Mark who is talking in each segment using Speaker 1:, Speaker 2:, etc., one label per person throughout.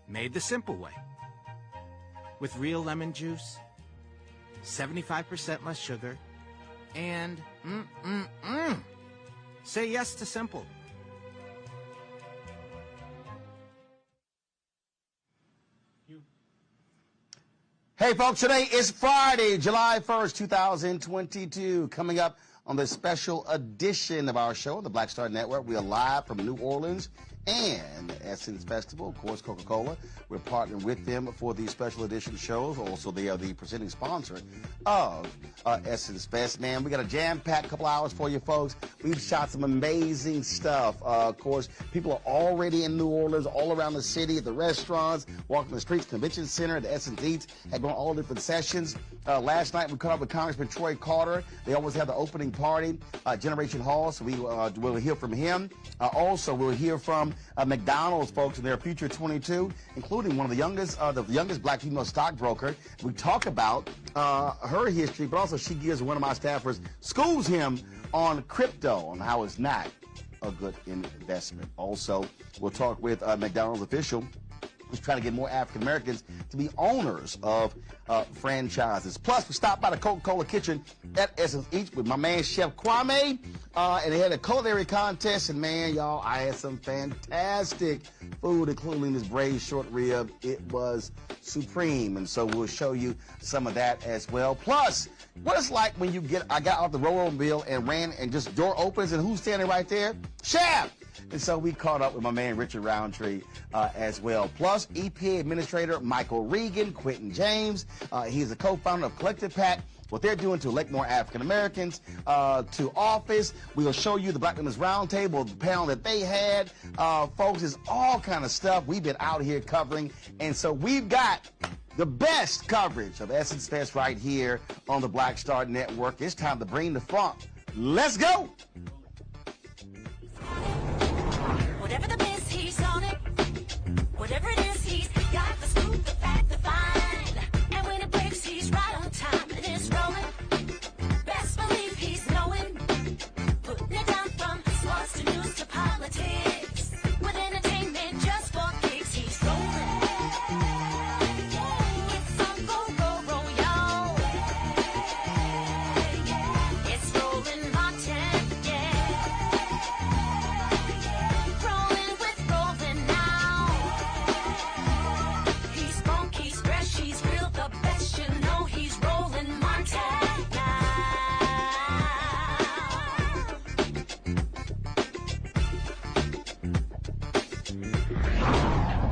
Speaker 1: Made the simple way. With real lemon juice, 75% less sugar, and say yes to simple.
Speaker 2: Hey folks, today is Friday, July 1st, 2022. Coming up on this special edition of our show on the Black Star Network, we are live from New Orleans and Essence Festival, of course, Coca-Cola. We're partnering with them for these special edition shows. Also, they are the presenting sponsor of Essence Fest. Man, we got a jam-packed couple hours for you folks. We've shot some amazing stuff. Of course, people are already in New Orleans, all around the city, at the restaurants, walking the streets, convention center, the Essence Eats, had gone all different sessions. Last night, we caught up with Congressman Troy Carter. They always have the opening party, Generation Hall, so we will hear from him. Also, we'll hear from McDonald's folks and their Future 22, including one of the youngest black female stockbroker. We talk about her history, but also she gives one of my staffers, schools him on crypto, on how it's not a good investment. Also, we'll talk with a McDonald's official who's trying to get more African Americans to be owners of franchises. Plus, we stopped by the Coca-Cola kitchen at Essence Eats with my man Chef Kwame, and they had a culinary contest, and man, y'all, I had some fantastic food, including this braised short rib. It was supreme, and so we'll show you some of that as well. Plus, what it's like when I got off the roll-on and ran, and just door opens, and who's standing right there? Chef! And so we caught up with my man Richard Roundtree as well. Plus, EPA Administrator Michael Regan, Quentin James. He's a co-founder of Collective PAC. What they're doing to elect more African Americans to office. We'll show you the Black Women's Roundtable, the panel that they had. Folks, it's all kind of stuff we've been out here covering. And so we've got the best coverage of Essence Fest right here on the Black Star Network. It's time to bring the funk. Let's go!
Speaker 3: Whatever the best, he's on it. Whatever it is, he's got the scoop, the fact, the find. And when it breaks, he's right on time and it's rolling. Best believe he's knowing. Putting it down from sports to news to politics. With entertainment just for kicks, he's rolling. It's on go, y'all. It's rolling Martin, rolling with rolling now. He's funky, he's fresh, he's real, the best, you know he's rolling Martin now.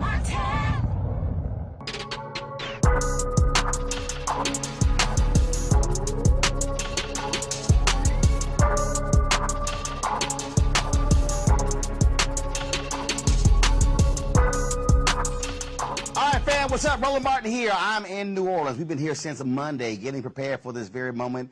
Speaker 3: Martin.
Speaker 2: All right, fam, what's up? Roland Martin here. I'm in New Orleans. We've been here since Monday, getting prepared for this very moment.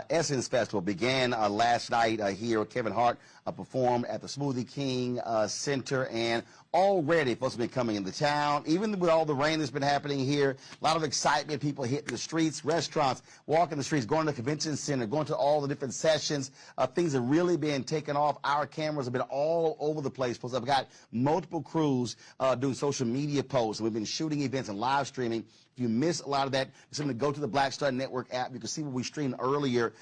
Speaker 2: Essence Festival began last night here. Kevin Hart performed at the Smoothie King Center, and already folks have been coming into town. Even with all the rain that's been happening here, a lot of excitement, people hitting the streets, restaurants, walking the streets, going to the convention center, going to all the different sessions. Things have really been taken off. Our cameras have been all over the place. Folks, I've got multiple crews doing social media posts. We've been shooting events and live streaming. If you miss a lot of that, simply go to the Black Star Network app. You can see what we streamed earlier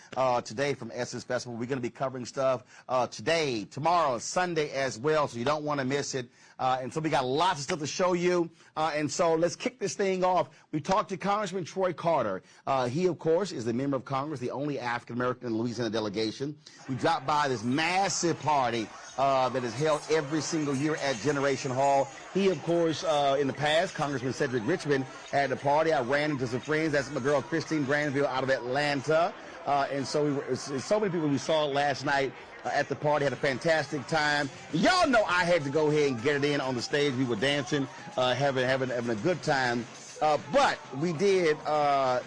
Speaker 2: today from Essence Festival. We're going to be covering stuff today, tomorrow, Sunday as well, so you don't want to miss it. And so we got lots of stuff to show you. And so let's kick this thing off. We talked to Congressman Troy Carter. He, of course, is the member of Congress, the only African-American in the Louisiana delegation. We dropped by this massive party that is held every single year at Generation Hall. He, of course, in the past, Congressman Cedric Richmond had a party. I ran into some friends. That's my girl Christine Granville out of Atlanta. And so so many people we saw last night at the party, had a fantastic time. Y'all know I had to go ahead and get it in on the stage. We were dancing, having a good time. But we did,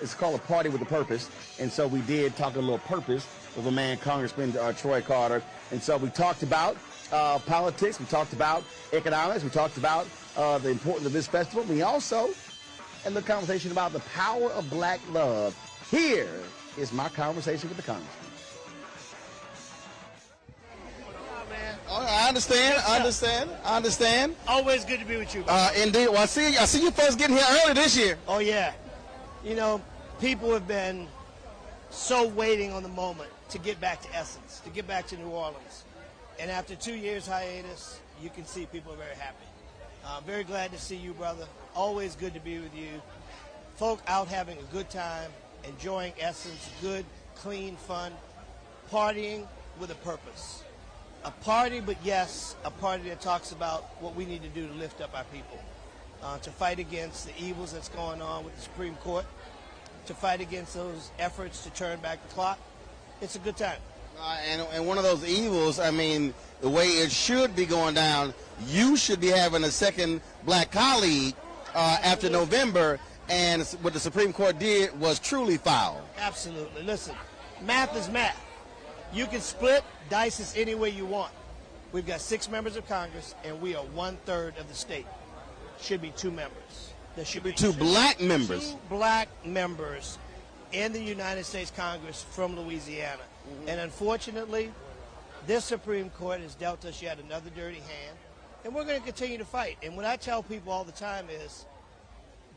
Speaker 2: it's called a party with a purpose. And so we did talk a little purpose with a man, Congressman Troy Carter. And so we talked about politics, we talked about economics, we talked about the importance of this festival. We also had a little conversation about the power of black love. Here is my conversation with the Congressman. Oh, I understand.
Speaker 4: Always good to be with you, brother.
Speaker 2: Indeed. Well, I see you folks getting here early this year.
Speaker 4: Oh, yeah. You know, people have been so waiting on the moment to get back to Essence, to get back to New Orleans. And after 2 years hiatus, you can see people are very happy. Very glad to see you, brother. Always good to be with you. Folk out having a good time, enjoying Essence, good, clean, fun, partying with a purpose. A party, but yes, a party that talks about what we need to do to lift up our people, to fight against the evils that's going on with the Supreme Court, to fight against those efforts to turn back the clock. It's a good time.
Speaker 2: And one of those evils, I mean, the way it should be going down, you should be having a second black colleague after November, and what the Supreme Court did was truly foul.
Speaker 4: Absolutely. Listen, math is math. You can split, dice this any way you want. We've got 6 members of Congress, and we are 1/3 of the state. Should be 2 members. There should be
Speaker 2: 2 black members.
Speaker 4: 2 black members in the United States Congress from Louisiana. And unfortunately, this Supreme Court has dealt us yet another dirty hand, and we're going to continue to fight. And what I tell people all the time is,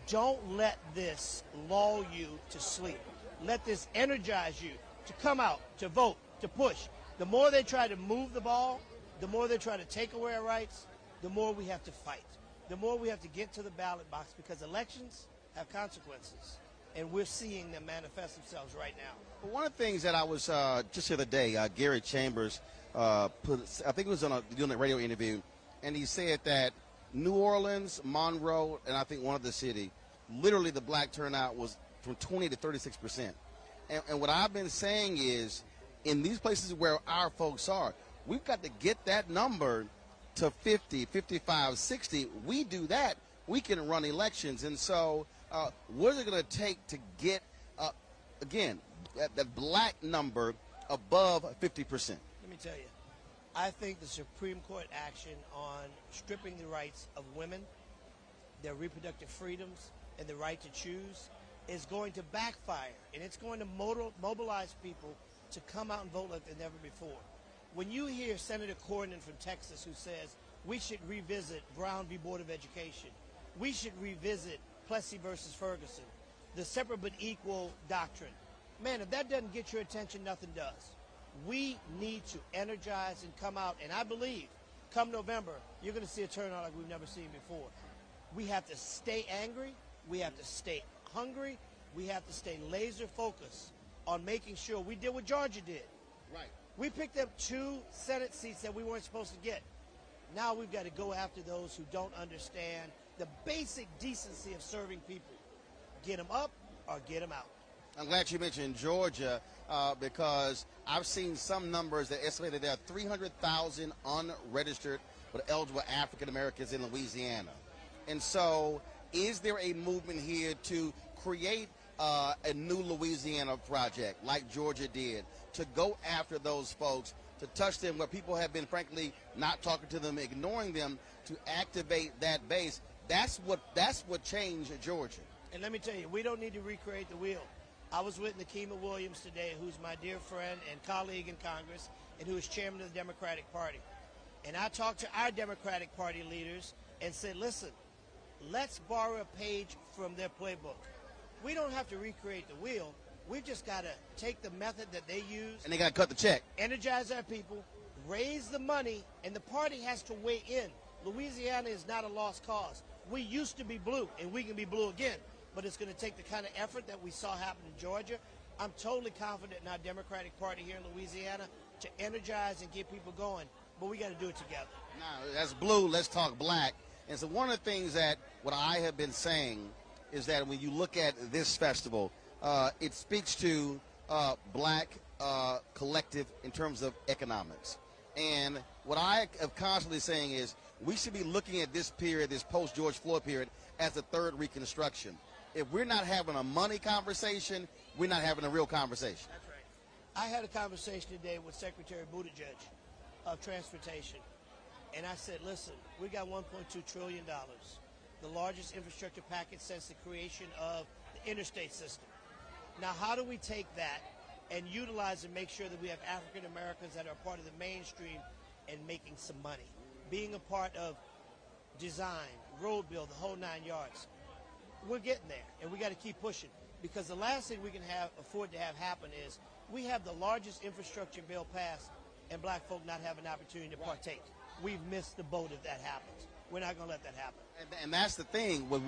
Speaker 4: don't let this lull you to sleep. Let this energize you to come out, to vote, to push. The more they try to move the ball, the more they try to take away our rights, the more we have to fight. The more we have to get to the ballot box, because elections have consequences, and we're seeing them manifest themselves right now.
Speaker 2: But one of the things that I was just the other day, Gary Chambers I think it was doing a radio interview, and he said that New Orleans, Monroe, and I think one other city, literally the black turnout was from 20 to 36%. And what I've been saying is, in these places where our folks are, we've got to get that number to 50, 55, 60. We do that, we can run elections. And so what is it going to take to get, again, that black number above 50%?
Speaker 4: Let me tell you, I think the Supreme Court action on stripping the rights of women, their reproductive freedoms, and the right to choose is going to backfire, and it's going to mobilize people to come out and vote like never before. When you hear Senator Cornyn from Texas who says we should revisit Brown v. Board of Education, we should revisit Plessy versus Ferguson, the separate but equal doctrine, man, if that doesn't get your attention, nothing does. We need to energize and come out, and I believe come November, you're going to see a turnout like we've never seen before. We have to stay angry. We have to stay hungry. We have to stay laser focused on making sure we did what Georgia did.
Speaker 2: Right.
Speaker 4: We picked up 2 Senate seats that we weren't supposed to get. Now we've got to go after those who don't understand the basic decency of serving people. Get them up or get them out.
Speaker 2: I'm glad you mentioned Georgia because I've seen some numbers that estimate that there are 300,000 unregistered but eligible African Americans in Louisiana. And so is there a movement here to create a new Louisiana project like Georgia did, to go after those folks, to touch them where people have been, frankly, not talking to them, ignoring them, to activate that base? That's what changed Georgia.
Speaker 4: And let me tell you, we don't need to recreate the wheel. I was with Nikema Williams today, who's my dear friend and colleague in Congress, and who is chairman of the Democratic Party. And I talked to our Democratic Party leaders and said, listen, let's borrow a page from their playbook. We don't have to recreate the wheel. We've just got to take the method that they use.
Speaker 2: And they got to cut the check.
Speaker 4: Energize our people, raise the money, and the party has to weigh in. Louisiana is not a lost cause. We used to be blue, and we can be blue again. But it's going to take the kind of effort that we saw happen in Georgia. I'm totally confident in our Democratic Party here in Louisiana to energize and get people going. But we got to do it together.
Speaker 2: Now, that's blue. Let's talk black. And so one of the things that what I have been saying is that when you look at this festival, it speaks to black collective in terms of economics. And what I am constantly saying is we should be looking at this period, this post-George Floyd period, as the third Reconstruction. If we're not having a money conversation, we're not having a real conversation.
Speaker 4: That's right. I had a conversation today with Secretary Buttigieg of Transportation. And I said, listen, we got $1.2 trillion, the largest infrastructure package since the creation of the interstate system. Now, how do we take that and utilize and make sure that we have African Americans that are part of the mainstream and making some money, being a part of design, road build, the whole 9 yards. We're getting there, and we got to keep pushing, because the last thing we can afford to have happen is we have the largest infrastructure bill passed and black folk not have an opportunity to partake. We've missed the boat if that happens. We're not going to let that happen.
Speaker 2: And that's the thing with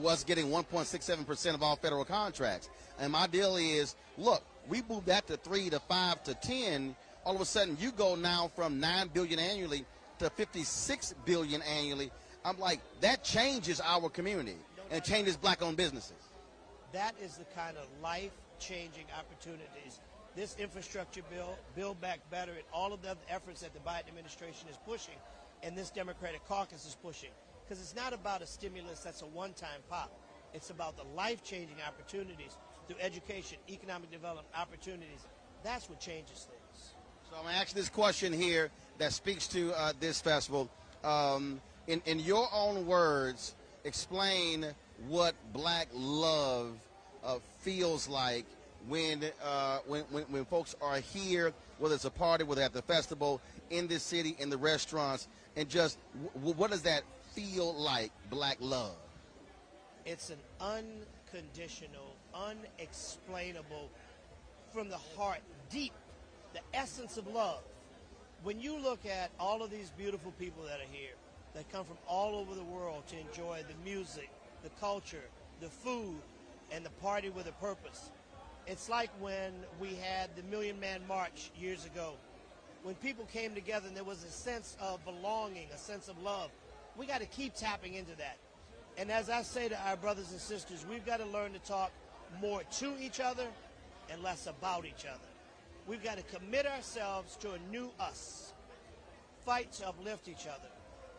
Speaker 2: us getting 1.67% of all federal contracts. And my deal is, look, we moved that to 3 to 5 to 10. All of a sudden, you go now from $9 billion annually to $56 billion annually. I'm like, that changes our community and changes black-owned businesses.
Speaker 4: That is the kind of life-changing opportunities this infrastructure bill, Build Back Better, and all of the other efforts that the Biden administration is pushing and this Democratic caucus is pushing. Because it's not about a stimulus that's a one-time pop. It's about the life-changing opportunities through education, economic development opportunities. That's what changes things.
Speaker 2: So I'm going to ask this question here that speaks to this festival. In your own words, explain what black love feels like when folks are here, whether it's a party, whether at the festival, in this city, in the restaurants, and just what does that feel like, black love?
Speaker 4: It's an unconditional, unexplainable, from the heart, deep, the essence of love. When you look at all of these beautiful people that are here, that come from all over the world to enjoy the music, the culture, the food, and the party with a purpose. It's like when we had the Million Man March years ago, when people came together and there was a sense of belonging, a sense of love. We got to keep tapping into that. And as I say to our brothers and sisters, we've got to learn to talk more to each other and less about each other. We've got to commit ourselves to a new us, fight to uplift each other,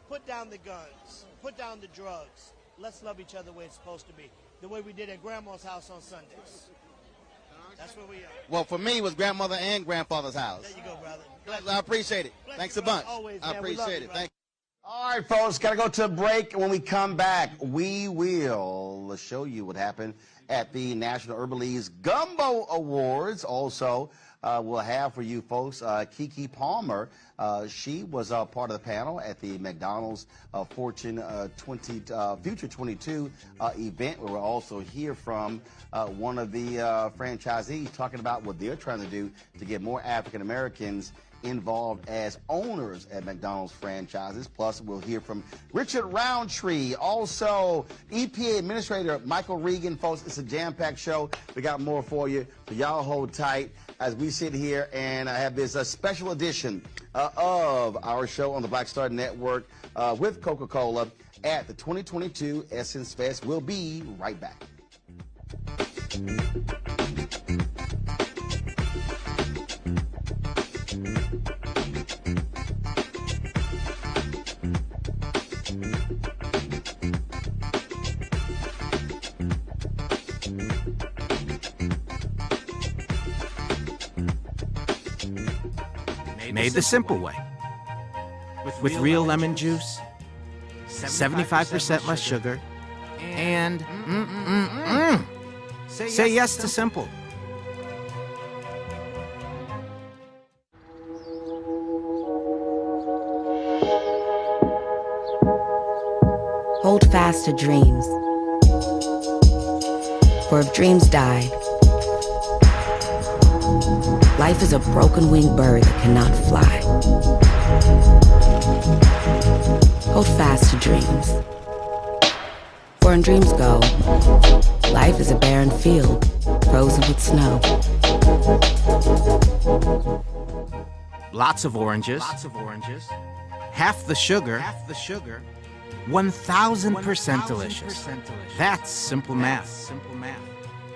Speaker 4: put down the guns, put down the drugs. Let's love each other the way it's supposed to be, the way we did at Grandma's house on Sundays. That's where we are.
Speaker 2: Well, for me, it was grandmother and grandfather's house.
Speaker 4: There you go, brother.
Speaker 2: I appreciate it.
Speaker 4: Bless
Speaker 2: Thanks
Speaker 4: you,
Speaker 2: a bunch.
Speaker 4: always,
Speaker 2: I
Speaker 4: man. We love
Speaker 2: appreciate
Speaker 4: you,
Speaker 2: it.
Speaker 4: brother.
Speaker 2: Thank you. All right, folks, got to go to a break. When we come back, we will show you what happened at the National Herbalese Gumbo Awards. Also, we'll have for you folks Kiki Palmer. She was part of the panel at the McDonald's Fortune Future 22 event. We will also hear from one of the franchisees talking about what they're trying to do to get more African Americans involved as owners at McDonald's franchises. Plus, we'll hear from Richard Roundtree, also EPA Administrator Michael Regan. Folks, it's a jam-packed show. We got more for you, so y'all hold tight as we sit here and I have this special edition of our show on the Black Star Network with Coca-Cola at the 2022 Essence Fest. We'll be right back.
Speaker 1: Made the simple way. With real lemon juice, 75% less sugar, and say yes to simple.
Speaker 5: Hold fast to dreams. For if dreams die, life is a broken-winged bird that cannot fly. Hold fast to dreams. For when dreams go, life is a barren field, frozen with snow.
Speaker 1: Lots of oranges. Half the sugar. 1,000% delicious. That's simple math.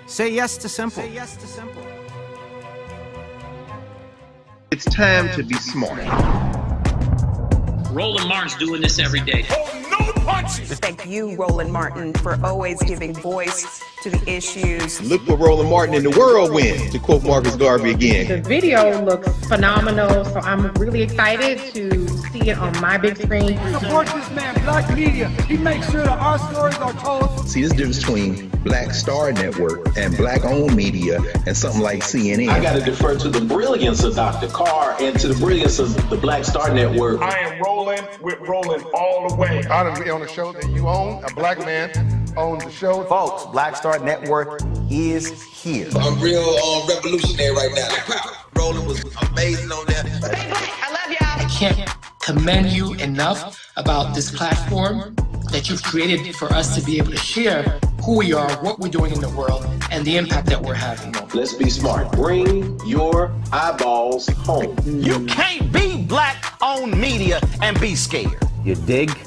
Speaker 1: Say yes to simple.
Speaker 6: It's time to be smart.
Speaker 7: Roland Martin's doing this every day.
Speaker 6: Oh, no!
Speaker 7: no punches.
Speaker 8: Thank you, Roland Martin, for always giving voice to the issues.
Speaker 6: Look for Roland Martin in the whirlwind, to quote Marcus Garvey again.
Speaker 9: The video looks phenomenal, so I'm really excited to see it on my big screen.
Speaker 10: Support this man, Black Media. He makes sure that our stories are told.
Speaker 6: See, this difference between Black Star Network and Black-owned media and something like CNN.
Speaker 11: I got to defer to the brilliance of Dr. Carr and to the brilliance of the Black Star Network.
Speaker 7: I am rolling with Roland all the way.
Speaker 12: Honored to be on a show that you own. A black man owns the show.
Speaker 2: Folks, Black Star Network is here.
Speaker 13: I'm real revolutionary right now. Roland was amazing on that.
Speaker 8: Stay black. I love y'all.
Speaker 14: I can't commend you enough about this platform that you've created for us to be able to share who we are, what we're doing in the world, and the impact that we're having.
Speaker 11: Let's be smart. Bring your eyeballs home.
Speaker 1: You can't be black-owned media and be scared.
Speaker 2: You dig?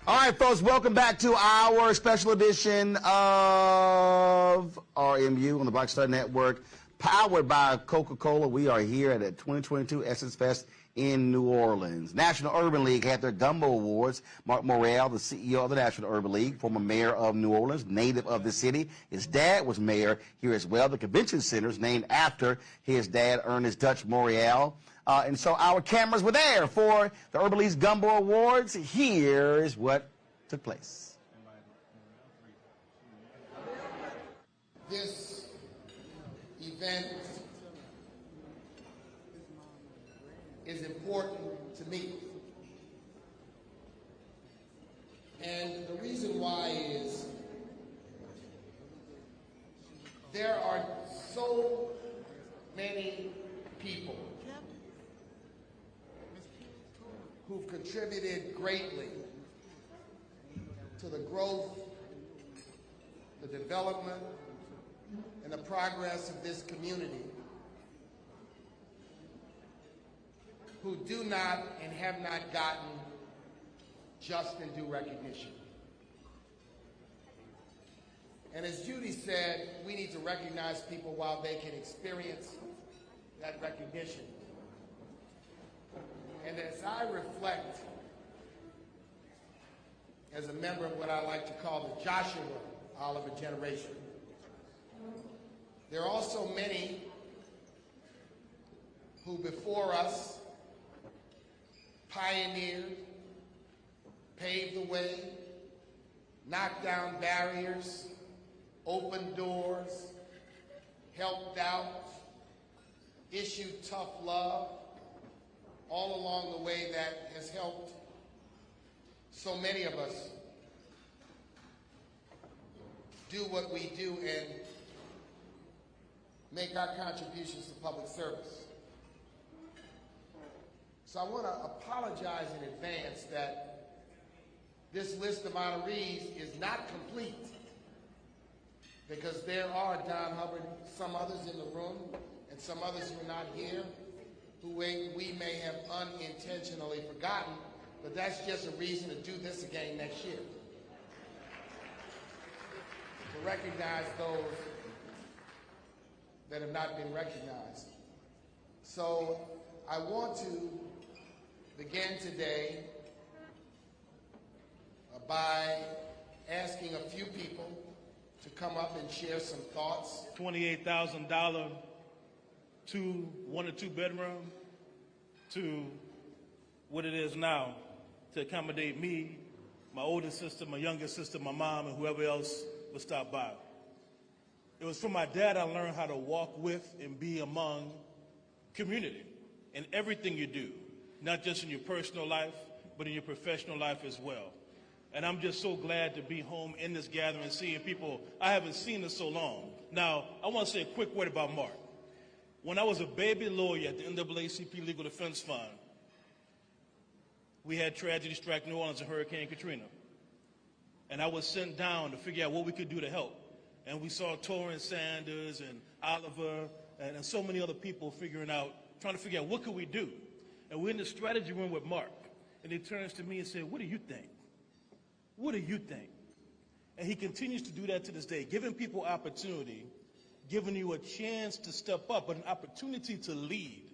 Speaker 2: All right, folks, welcome back to our special edition of RMU on the Black Star Network, powered by Coca-Cola. We are here at the 2022 Essence Fest in New Orleans. National Urban League had their Gumbo Awards. Mark Morrell, the CEO of the National Urban League, former mayor of New Orleans, native of the city. His dad was mayor here as well. The convention center is named after his dad, Ernest Dutch Morrell. And so our cameras were there for the Urban League's Gumbo Awards. Here's what took place.
Speaker 15: This event is important to me. And the reason why is there are so many people who've contributed greatly to the growth, the development, and the progress of this community, who do not and have not gotten just and due recognition. And as Judy said, we need to recognize people while they can experience that recognition. And as I reflect as a member of what I like to call the Joshua Oliver generation, there are also many who before us pioneered, paved the way, knocked down barriers, opened doors, helped out, issued tough love, all along the way that has helped so many of us do what we do and make our contributions to public service. So I want to apologize in advance that this list of honorees is not complete, because there are, Don Hubbard, some others in the room and some others who are not here who we may have unintentionally forgotten, but that's just a reason to do this again next year. To recognize those that have not been recognized. So I want to begin today by asking a few people to come up and share some thoughts.
Speaker 16: $28,000 1 or 2 bedroom to what it is now, to accommodate me, my older sister, my younger sister, my mom, and whoever else would stop by. It was from my dad I learned how to walk with and be among community in everything you do, not just in your personal life, but in your professional life as well. And I'm just so glad to be home in this gathering, seeing people I haven't seen in so long. Now, I want to say a quick word about Mark. When I was a baby lawyer at the NAACP Legal Defense Fund, we had tragedy strike New Orleans in Hurricane Katrina. And I was sent down to figure out what we could do to help. And we saw Torrance Sanders and Oliver and so many other people trying to figure out what could we do. And we're in the strategy room with Mark. And he turns to me and said, "What do you think? What do you think?" And he continues to do that to this day, giving people opportunity, giving you a chance to step up, but an opportunity to lead.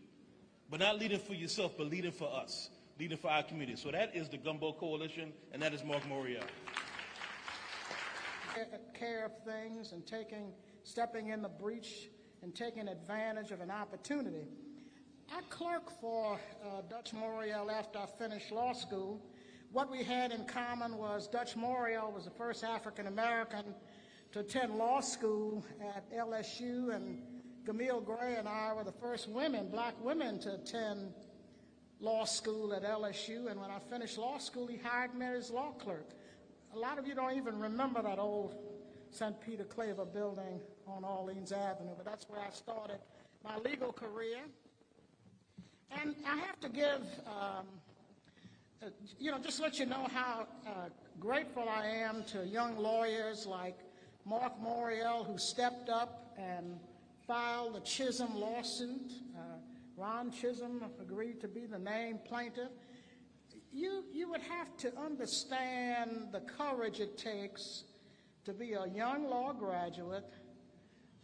Speaker 16: But not leading for yourself, but leading for us, leading for our community. So that is the Gumbo Coalition, and that is Mark Morial.
Speaker 17: Care of things and stepping in the breach and taking advantage of an opportunity. I clerked for Dutch Morial after I finished law school. What we had in common was Dutch Morial was the first African American to attend law school at LSU, and Camille Gray and I were the first black women to attend law school at LSU. And when I finished law school, he hired me as law clerk. A lot of you don't even remember that old St. Peter Claver building on Orleans Avenue, but that's where I started my legal career. And I have to give, just let you know how grateful I am to young lawyers like Mark Morial, who stepped up and filed the Chisholm lawsuit. Ron Chisholm agreed to be the named plaintiff. You would have to understand the courage it takes to be a young law graduate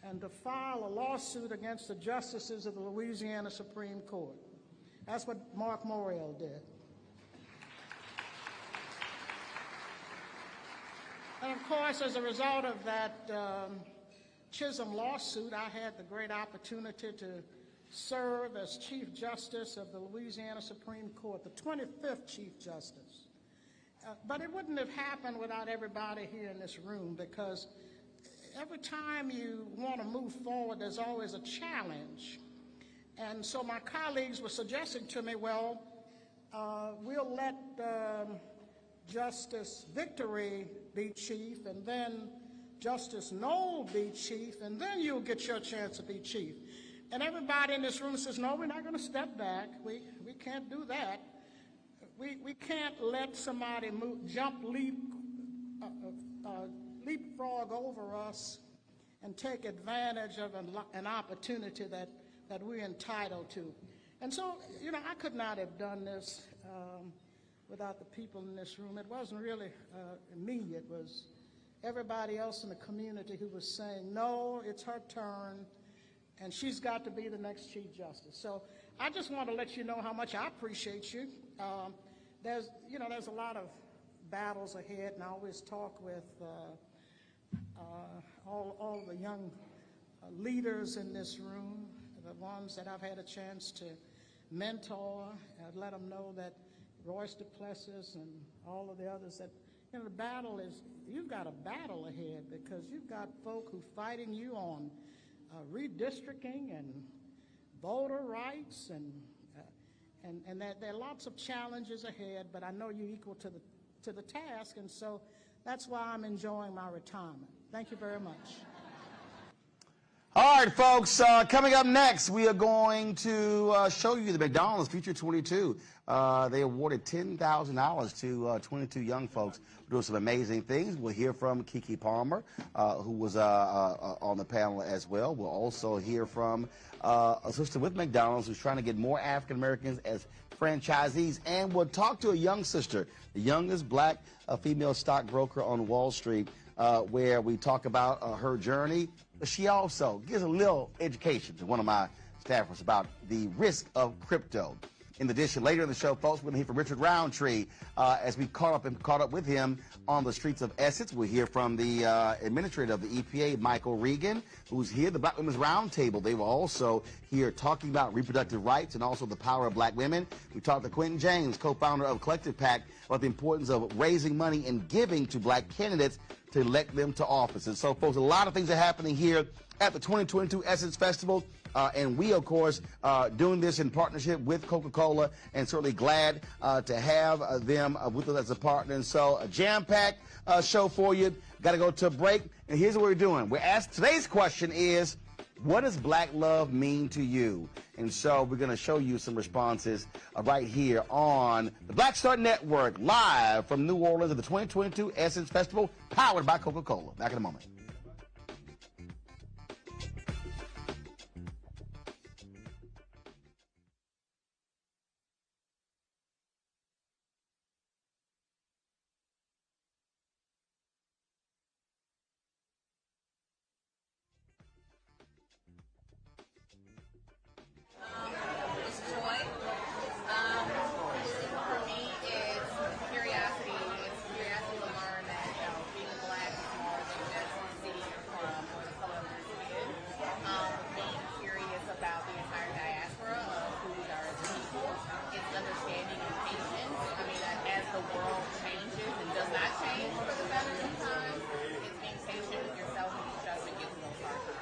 Speaker 17: and to file a lawsuit against the justices of the Louisiana Supreme Court. That's what Mark Morial did. And of course, as a result of that Chisholm lawsuit, I had the great opportunity to serve as Chief Justice of the Louisiana Supreme Court, the 25th Chief Justice. But it wouldn't have happened without everybody here in this room, because every time you want to move forward, there's always a challenge. And so my colleagues were suggesting to me, well, we'll let Justice Victory be chief, and then Justice Knoll be chief, and then you'll get your chance to be chief. And everybody in this room says, no, we're not going to step back. We can't do that. We can't let somebody leapfrog over us and take advantage of an opportunity that we're entitled to. And so, I could not have done this without the people in this room. It wasn't really me. It was everybody else in the community who was saying, no, it's her turn, and she's got to be the next Chief Justice. So I just want to let you know how much I appreciate you. There's a lot of battles ahead, and I always talk with all the young leaders in this room, the ones that I've had a chance to mentor. I'd let them know that Royce Duplessis and all of the others, that the battle is, you've got a battle ahead, because you've got folk who are fighting you on redistricting and voter rights, and that there are lots of challenges ahead, but I know you're equal to the task, and so that's why I'm enjoying my retirement. Thank you very much.
Speaker 2: All right, folks, coming up next, we are going to show you the McDonald's Future 22. They awarded $10,000 to 22 young folks who doing some amazing things. We'll hear from Keke Palmer, who was on the panel as well. We'll also hear from a sister with McDonald's who's trying to get more African Americans as franchisees. And we'll talk to a young sister, the youngest black female stockbroker on Wall Street, where we talk about her journey. But she also gives a little education to one of my staffers about the risk of crypto. In addition, later in the show, folks, we're going to hear from Richard Roundtree as we caught up with him on the streets of Essex. We'll hear from the administrator of the EPA, Michael Regan, who's here, the Black Women's Roundtable. They were also here talking about reproductive rights and also the power of black women. We talked to Quentin James, co-founder of Collective PAC, about the importance of raising money and giving to black candidates to elect them to office. And so, folks, a lot of things are happening here at the 2022 Essence Festival. And we, of course, doing this in partnership with Coca-Cola, and certainly glad to have them with us as a partner. And so a jam-packed show for you. Got to go to a break. And here's what we're doing. Today's question is, What does black love mean to you? And so we're going to show you some responses right here on the Black Star Network, live from New Orleans at the 2022 Essence Festival, powered by Coca-Cola. Back in a moment.
Speaker 18: It's joy. For me, it's curiosity. It's curiosity to learn that being black is more than just the city you're from or the color of your skin. Being curious about the entire diaspora of who we are as people. It's understanding and patience. I mean, as the world changes and does not change for the better sometimes, it's being patient with yourself and each other and getting those hard times.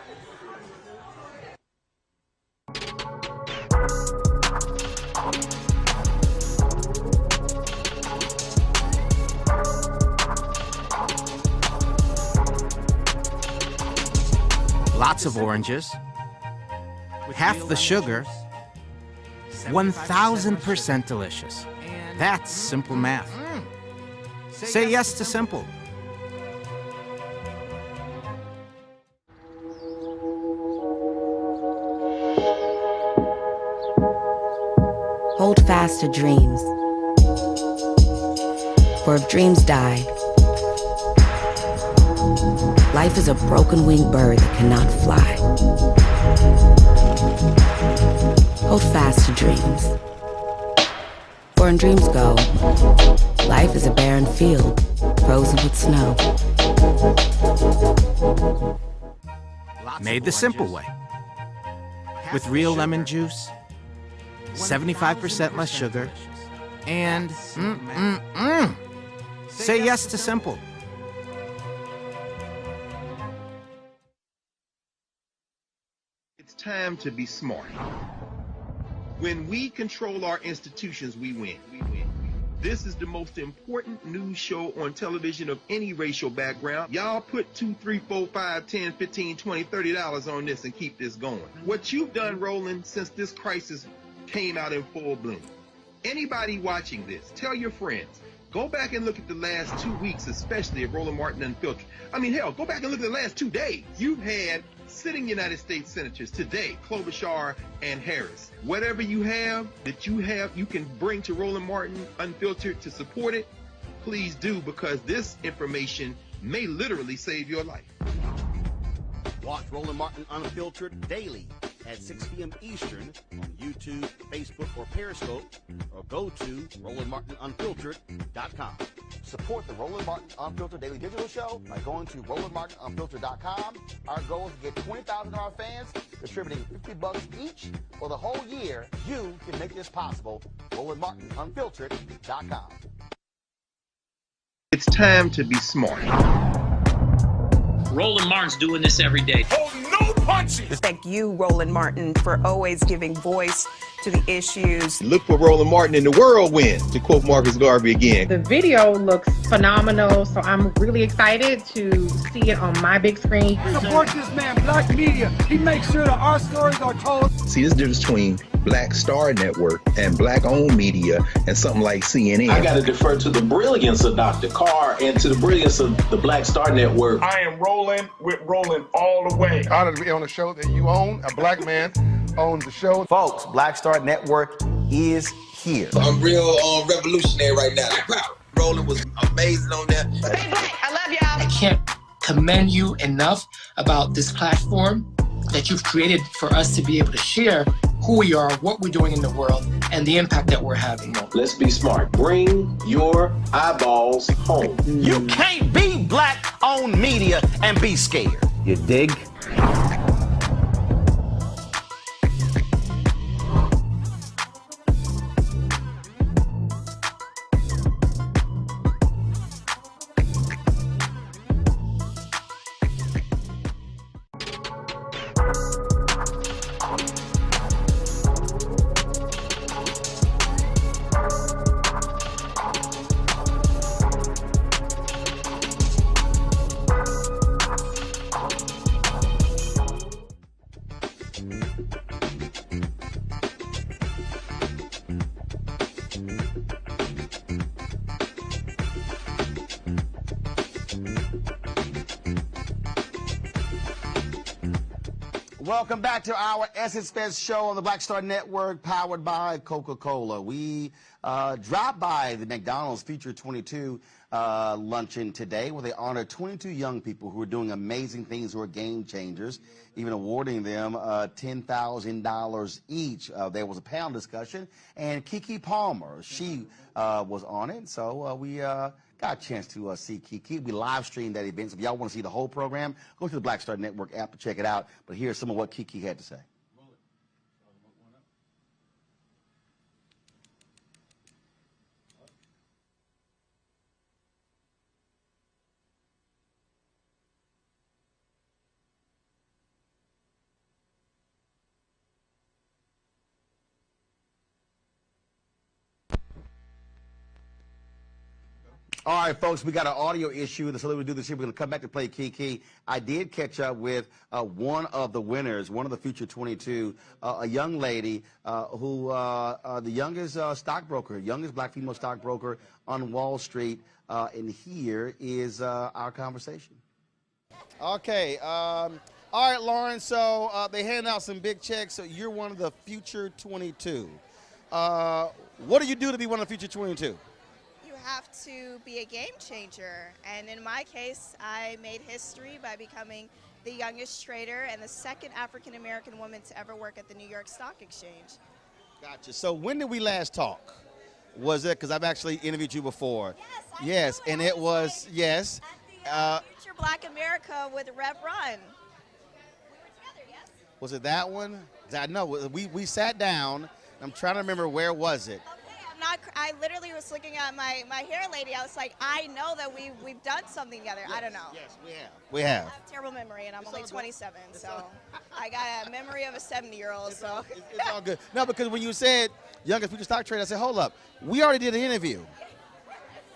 Speaker 1: Lots of oranges, half the sugar, 1,000% delicious. That's simple math. Say yes to simple.
Speaker 5: Hold fast to dreams. For if dreams die, life is a broken-winged bird that cannot fly. Hold fast to dreams. For when dreams go, life is a barren field, frozen with snow.
Speaker 1: Made the simple way. With real lemon juice, 75% less sugar, and say yes to simple.
Speaker 6: It's time to be smart. When we control our institutions, we win. This is the most important news show on television of any racial background. Y'all put $2, $3, $4, $5, $10, $15, $20, $30 on this and keep this going. What you've done, Roland, since this crisis came out in full bloom. Anybody watching this, tell your friends. Go back and look at the last 2 weeks, especially of Roland Martin Unfiltered. I mean, hell, go back and look at the last 2 days. You've had sitting United States senators today, Klobuchar and Harris. Whatever you have that you can bring to Roland Martin Unfiltered to support it, please do, because this information may literally save your life.
Speaker 2: Watch Roland Martin Unfiltered daily at 6 p.m. Eastern on YouTube, Facebook, or Periscope, or go to RolandMartinUnfiltered.com. Support the Roland Martin Unfiltered Daily Digital Show by going to RolandMartinUnfiltered.com. Our goal is to get 20,000 of our fans contributing $50 each for the whole year. You can make this possible. RolandMartinUnfiltered.com.
Speaker 6: It's time to be smart.
Speaker 19: Roland Martin's doing this every day.
Speaker 7: Oh, no punches!
Speaker 8: Thank you, Roland Martin, for always giving voice to the issues.
Speaker 6: Look for Roland Martin in the whirlwind, to quote Marcus Garvey again.
Speaker 9: The video looks phenomenal, so I'm really excited to see it on my big screen.
Speaker 10: Support this man, Black Media. He makes sure that our stories are told.
Speaker 6: See, there's a difference between Black Star Network and black-owned media and something like CNN.
Speaker 11: I got to defer to the brilliance of Dr. Carr and to the brilliance of the Black Star Network.
Speaker 7: I am rolling with Roland all the way.
Speaker 12: Honored to be on a show that you own. A black man owns the show.
Speaker 2: Folks, Black Star Network is here.
Speaker 13: I'm real revolutionary right now. Roland was amazing on that.
Speaker 8: Stay black. I love y'all.
Speaker 14: I can't commend you enough about this platform that you've created for us to be able to share who we are, what we're doing in the world, and the impact that we're having.
Speaker 11: Let's be smart. Bring your eyeballs home.
Speaker 2: You can't be black-owned media and be scared. You dig? Welcome back to our Essence Fest show on the Black Star Network, powered by Coca-Cola. We dropped by the McDonald's Future 22 luncheon today, where they honored 22 young people who are doing amazing things, who are game changers, even awarding them $10,000 each. There was a panel discussion, and Keke Palmer, she was on it, so we got a chance to see Keke. We live streamed that event, so if y'all want to see the whole program, go to the Black Star Network app to check it out. But here's some of what Keke had to say. All right, folks, we got an audio issue, so we do this here. We're going to come back to play Keke. I did catch up with one of the winners, one of the Future 22, a young lady who, the youngest stockbroker, youngest black female stockbroker on Wall Street, and here is our conversation. Okay, all right, Lauren, so they handed out some big checks, so you're one of the Future 22. What do you do to be one of the Future 22?
Speaker 20: Have to be a game changer, and in my case I made history by becoming the youngest trader and the second African American woman to ever work at the New York Stock Exchange.
Speaker 2: Gotcha. So when did we last talk? Was it, because I've actually interviewed you before? Yes, and it was, yes.
Speaker 20: At the Future Black America with Rev Run. We were together, yes?
Speaker 2: Was it that one? I know, we sat down. I'm trying to remember, where was it?
Speaker 20: I literally was looking at my hair lady. I was like, I know that we've done something together. Yes, I don't know.
Speaker 2: Yes, we have. We have.
Speaker 20: I have terrible memory, and I'm only 27, so I got a memory of a 70-year-old. So
Speaker 2: it's all good. No, because when you said youngest future stock trader, I said, hold up, we already did the interview.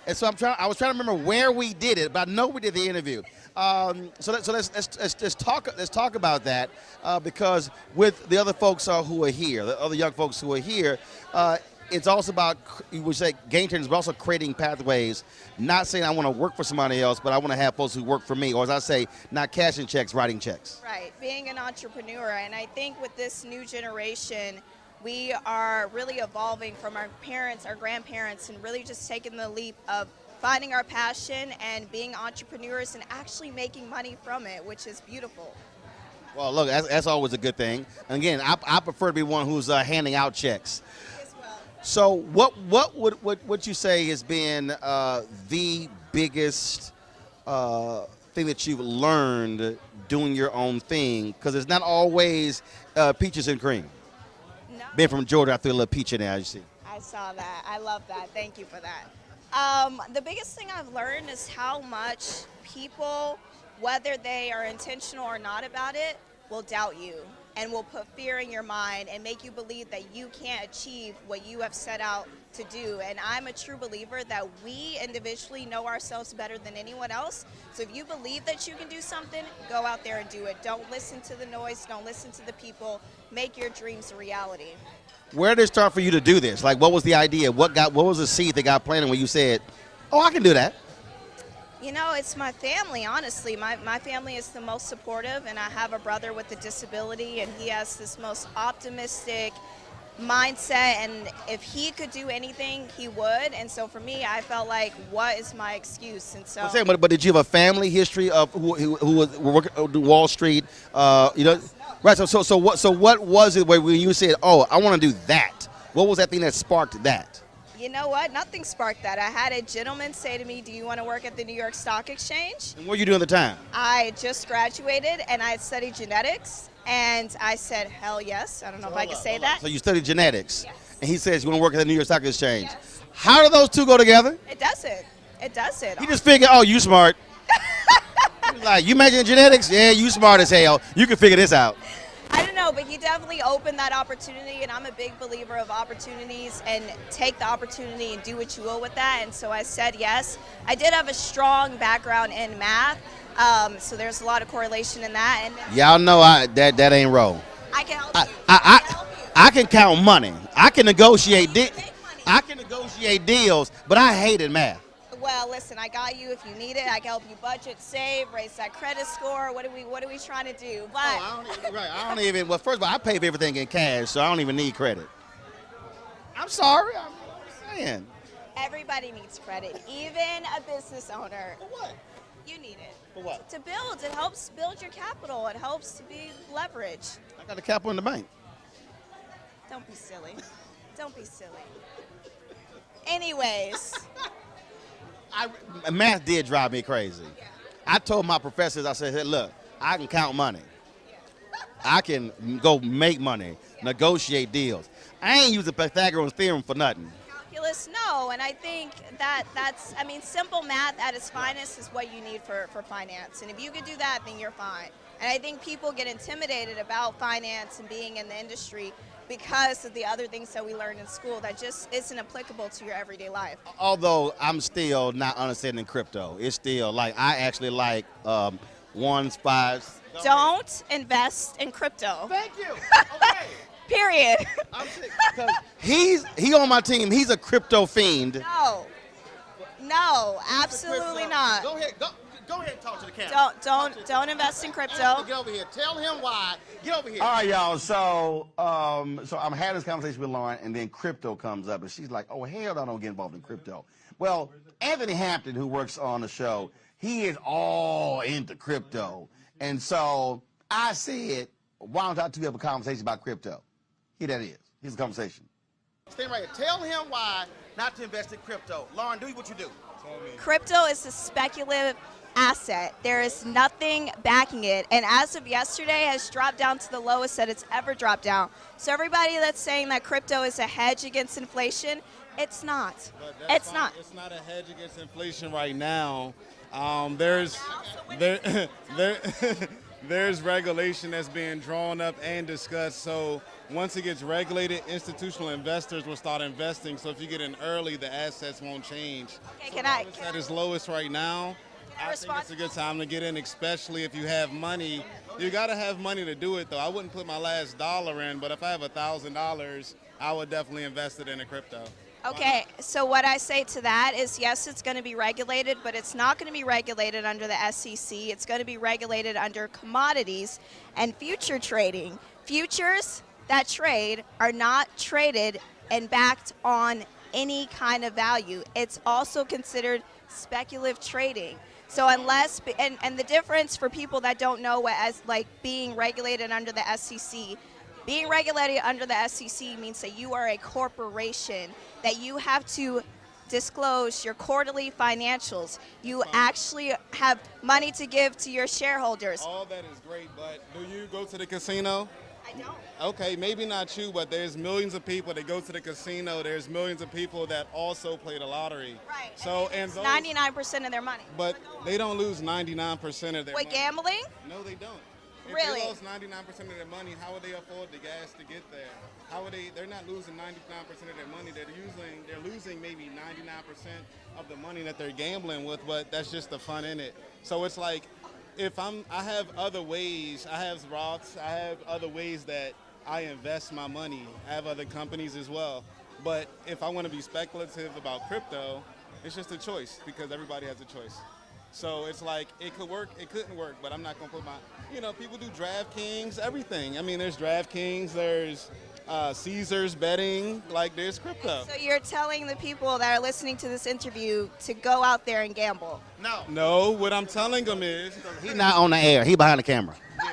Speaker 2: And so I was trying to remember where we did it, but I know we did the interview. So let's talk about that because with the other folks who are here, the other young folks who are here. It's also about, you would say, game changers, but also creating pathways. Not saying I want to work for somebody else, but I want to have folks who work for me. Or as I say, not cashing checks, writing checks.
Speaker 20: Right, being an entrepreneur. And I think with this new generation, we are really evolving from our parents, our grandparents, and really just taking the leap of finding our passion and being entrepreneurs and actually making money from it, which is beautiful.
Speaker 2: Well, look, that's always a good thing. And again, I prefer to be one who's handing out checks. So what would you say has been the biggest thing that you've learned doing your own thing? Because it's not always peaches and cream.
Speaker 20: No.
Speaker 2: Being from Georgia, I threw a little peach in there, as you see.
Speaker 20: I saw that. I love that. Thank you for that. The biggest thing I've learned is how much people, whether they are intentional or not about it, will doubt you and will put fear in your mind and make you believe that you can't achieve what you have set out to do. And I'm a true believer that we individually know ourselves better than anyone else. So if you believe that you can do something, go out there and do it. Don't listen to the noise. Don't listen to the people. Make your dreams a reality.
Speaker 2: Where did it start for you to do this? Like, what was the idea? What was the seed that got planted when you said, oh, I can do that?
Speaker 20: You know, it's my family, honestly. My family is the most supportive, and I have a brother with a disability, and he has this most optimistic mindset, and if he could do anything, he would. And so for me, I felt like, what is my excuse? And so.
Speaker 2: But did you have a family history of who was working on Wall Street? You know, right. So what was it when you said, oh, I want to do that? What was that thing that sparked that?
Speaker 20: You know what? Nothing sparked that. I had a gentleman say to me, do you want to work at the New York Stock Exchange?
Speaker 2: And what were you doing at the time?
Speaker 20: I just graduated, and I had studied genetics, and I said, hell yes. I don't know if I can say that.
Speaker 2: So you studied genetics,
Speaker 20: yes.
Speaker 2: And he says you want to work at the New York Stock Exchange.
Speaker 20: Yes.
Speaker 2: How do those two go together?
Speaker 20: It doesn't. It doesn't.
Speaker 2: He just figured, oh, you smart. Like, you majoring in genetics? Yeah, you smart as hell. You can figure this out.
Speaker 20: I don't know, but he definitely opened that opportunity, and I'm a big believer of opportunities, and take the opportunity and do what you will with that. And so I said yes. I did have a strong background in math, so there's a lot of correlation in that. And
Speaker 2: y'all know that ain't wrong.
Speaker 20: I can help you.
Speaker 2: I can count money. I can negotiate. I can negotiate deals, but I hated math.
Speaker 20: Well, listen, I got you if you need it. I can help you budget, save, raise that credit score. What are we trying to do? But
Speaker 2: I don't even. Well, first of all, I pay for everything in cash, so I don't even need credit. I'm sorry. I'm saying.
Speaker 20: everybody needs credit, even a business owner.
Speaker 2: For what?
Speaker 20: You need it.
Speaker 2: For what?
Speaker 20: To build. It helps build your capital. It helps to be leverage.
Speaker 2: I got the capital in the bank.
Speaker 20: Don't be silly. Don't be silly. Anyways.
Speaker 2: Math did drive me crazy. Yeah. I told my professors, I said, hey, look, I can count money. I can go make money, negotiate deals. I ain't using Pythagorean theorem for nothing.
Speaker 20: Calculus, no, and I think that's simple math at its finest is what you need for finance. And if you could do that, then you're fine. And I think people get intimidated about finance and being in the industry because of the other things that we learn in school that just isn't applicable to your everyday life.
Speaker 2: Although I'm still not understanding crypto. It's still like, I actually like ones, fives.
Speaker 20: Don't invest in crypto.
Speaker 2: Thank you. Okay.
Speaker 20: Period.
Speaker 2: I'm sick because he on my team. He's a crypto fiend.
Speaker 20: No, absolutely not.
Speaker 2: Go ahead and talk to the camera.
Speaker 20: Don't invest in crypto.
Speaker 2: Get over here. Tell him why. Get over here. All right, y'all. So I'm having this conversation with Lauren, and then crypto comes up, and she's like, "Oh hell, no, I don't get involved in crypto." Well, Anthony Hampton, who works on the show, he is all into crypto, and so I said, "Why don't I two have a conversation about crypto?" Here that is. Here's the conversation. Stand right here. Tell him why not to invest in crypto. Lauren, do what you do.
Speaker 20: Crypto is a speculative asset. There is nothing backing it, and as of yesterday has dropped down to the lowest that it's ever dropped down. So everybody that's saying that crypto is a hedge against inflation, it's not. It's not.
Speaker 21: It's not a hedge against inflation right now. There's regulation that's being drawn up and discussed. So once it gets regulated, institutional investors will start investing. So if you get in early, the assets won't change.
Speaker 20: Okay,
Speaker 21: so at its lowest right now, I think it's a good time to get in, especially if you have money. You got to have money to do it, though. I wouldn't put my last dollar in, but if I have $1,000, I would definitely invest it in a crypto.
Speaker 20: Okay, so what I say to that is, yes, it's going to be regulated, but it's not going to be regulated under the SEC. It's going to be regulated under commodities and future trading. Futures that trade are not traded and backed on any kind of value. It's also considered speculative trading. So unless, and the difference for people that don't know what as like being regulated under the SEC, being regulated under the SEC means that you are a corporation, that you have to disclose your quarterly financials. You actually have money to give to your shareholders.
Speaker 21: All that is great, but do you go to the casino?
Speaker 20: I don't.
Speaker 21: Okay, maybe not you, but there's millions of people that go to the casino. There's millions of people that also play the lottery.
Speaker 20: Right.
Speaker 21: So
Speaker 20: and 99% of their money.
Speaker 21: But they don't lose 99% of their money.
Speaker 20: Wait, gambling?
Speaker 21: No, they don't.
Speaker 20: Really?
Speaker 21: If they lost 99% of their money, how would they afford the gas to get there? How would they? They're not losing 99% of their money. They're losing maybe 99% of the money that they're gambling with, but that's just the fun in it. So it's like, I have other ways. I have Roths. I have other ways that I invest my money. I have other companies as well. But if I want to be speculative about crypto, it's just a choice because everybody has a choice. So it's like, it could work, it couldn't work, but I'm not going to put people do DraftKings, everything. I mean, there's DraftKings, there's Caesars betting, like there's crypto.
Speaker 20: So you're telling the people that are listening to this interview to go out there and gamble?
Speaker 21: No, what I'm telling them is...
Speaker 2: He's not on the air, he behind the camera.
Speaker 21: Yeah,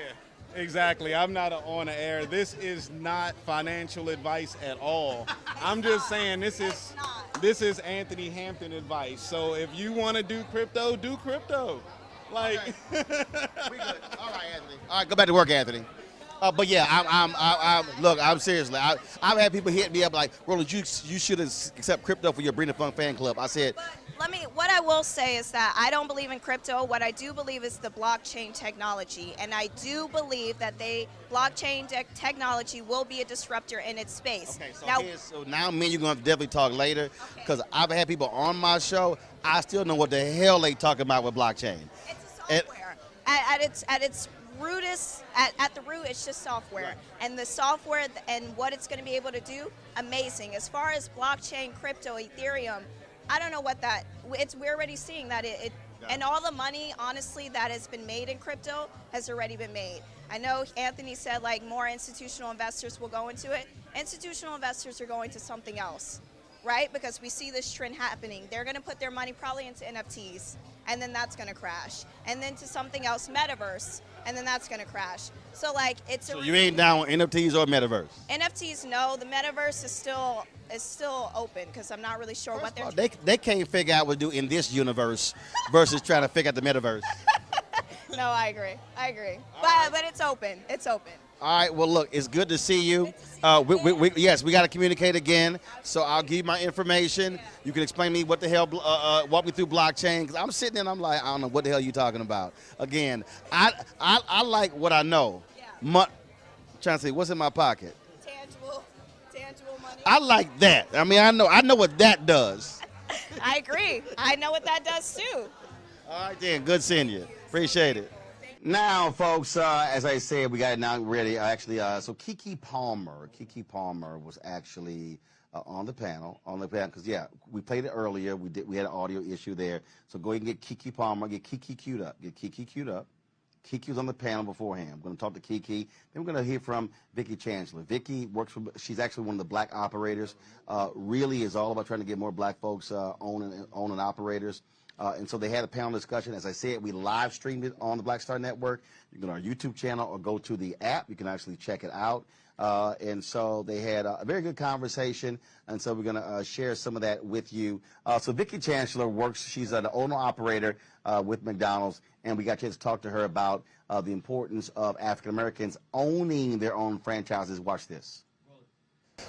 Speaker 21: exactly. I'm not on the air. This is not financial advice at all. I'm just saying this is Anthony Hampton advice. So if you want to do crypto, do crypto. Like,
Speaker 2: okay. We good. All right, Anthony. All right, go back to work, Anthony. But yeah, I'm seriously. I've had people hit me up like, Roland, you should accept crypto for your Bring the Fun fan club. I said.
Speaker 20: But what I will say is that I don't believe in crypto. What I do believe is the blockchain technology, and I do believe that blockchain technology will be a disruptor in its space.
Speaker 2: Okay, so now me and you're gonna have to definitely talk later, because I've had people on my show. I still know what the hell they talking about with blockchain.
Speaker 20: It's a software. At its at the root, it's just software. Right. And the software and what it's going to be able to do, amazing. As far as blockchain, crypto, Ethereum, I don't know what that, we're already seeing that and all the money, honestly, that has been made in crypto has already been made. I know Anthony said like more institutional investors will go into it. Institutional investors are going to something else, right? Because we see this trend happening. They're going to put their money probably into NFTs, and then that's going to crash. And then to something else, metaverse, and then that's going to crash. So like it's
Speaker 2: So you ain't down with NFTs or metaverse?
Speaker 20: NFTs, no. The metaverse is still open because I'm not really sure what they're doing.
Speaker 2: They can't figure out what to do in this universe versus trying to figure out the metaverse.
Speaker 20: No, I agree. But it's open. It's open.
Speaker 2: All right, well, look, it's good to see you. Yes, we got to communicate again, so I'll give you my information. You can explain to me what the hell, walk me through blockchain, because I'm sitting there and I'm like, I don't know what the hell you're talking about. Again, I like what I know. Trying to say, what's in my pocket?
Speaker 20: Tangible money.
Speaker 2: I like that. I mean, I know what that does.
Speaker 20: I agree. I know what that does, too.
Speaker 2: All right, then. Good seeing you. Appreciate it. Now, folks, as I said, we got it now ready. So Keke Palmer was actually on the panel, because yeah, we played it earlier. We had an audio issue there. So go ahead and get Keke Palmer, get Keke queued up. Keke was on the panel beforehand. I'm going to talk to Keke. Then we're going to hear from Vicki Chancellor. Vicki she's actually one of the black operators. Really is all about trying to get more black folks owning operators. And so they had a panel discussion. As I said, we live streamed it on the Black Star Network. You can go to our YouTube channel or go to the app. You can actually check it out. And so they had a very good conversation. And so we're going to share some of that with you. So Vicki Chancellor she's an owner-operator with McDonald's. And we got a chance to talk to her about the importance of African Americans owning their own franchises. Watch this.